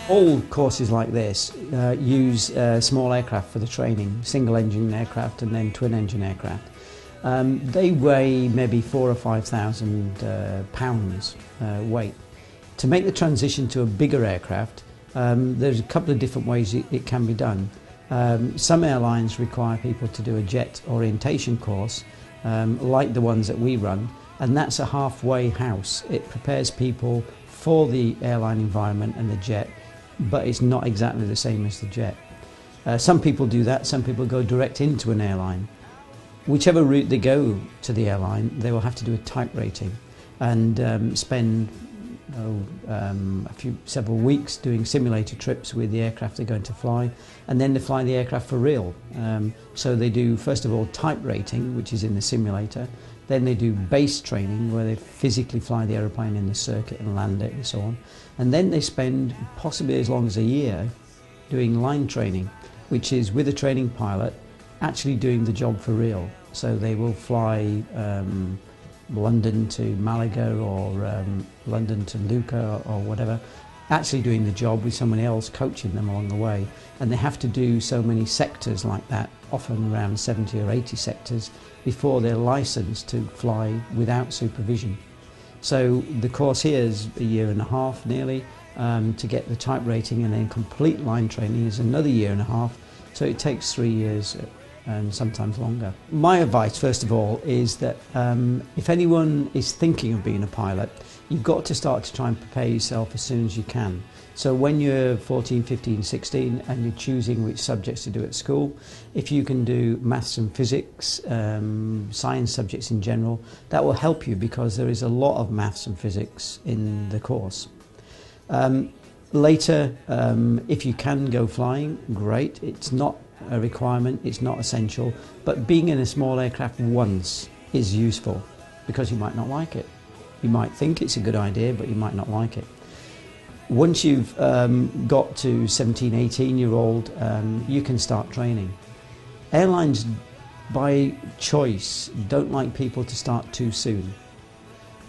All courses like this use small aircraft for the training, single engine aircraft and then twin engine aircraft. They weigh maybe 4,000 or 5,000 pounds weight. To make the transition to a bigger aircraft, there's a couple of different ways it can be done. Some airlines require people to do a jet orientation course, like the ones that we run, and that's a halfway house. It prepares people for the airline environment and the jet, but it's not exactly the same as the jet. Some people do that, some people go direct into an airline. Whichever route they go to the airline, they will have to do a type rating and spend several weeks doing simulator trips with the aircraft they're going to fly, and then they fly the aircraft for real. So they do, first of all, type rating, which is in the simulator. Then they do base training, where they physically fly the aeroplane in the circuit and land it and so on. And then they spend possibly as long as a year doing line training, which is with a training pilot actually doing the job for real. So they will fly London to Malaga or London to Lucca or whatever, actually doing the job with someone else coaching them along the way. And they have to do so many sectors like that, often around 70 or 80 sectors, before they're licensed to fly without supervision. So the course here is a year and a half nearly to get the type rating, and then complete line training is another year and a half. So it takes 3 years and sometimes longer. My advice, first of all, is that if anyone is thinking of being a pilot, you've got to start to try and prepare yourself as soon as you can. So when you're 14, 15, 16 and you're choosing which subjects to do at school, if you can do maths and physics, science subjects in general, that will help you because there is a lot of maths and physics in the course. Later, if you can go flying, great. It's not a requirement, it's not essential, but being in a small aircraft once is useful because you might not like it. You might think it's a good idea, but you might not like it. Once you've got to 17, 18-year-old, you can start training. Airlines, by choice, don't like people to start too soon,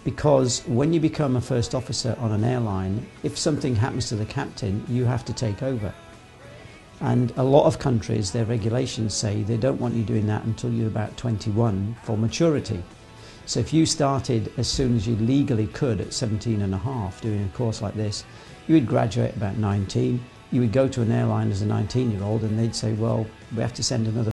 because when you become a first officer on an airline, if something happens to the captain, you have to take over. And a lot of countries, their regulations say they don't want you doing that until you're about 21 for maturity. So if you started as soon as you legally could at 17 and a half doing a course like this, you would graduate about 19. You would go to an airline as a 19-year-old and they'd say, well, we have to send another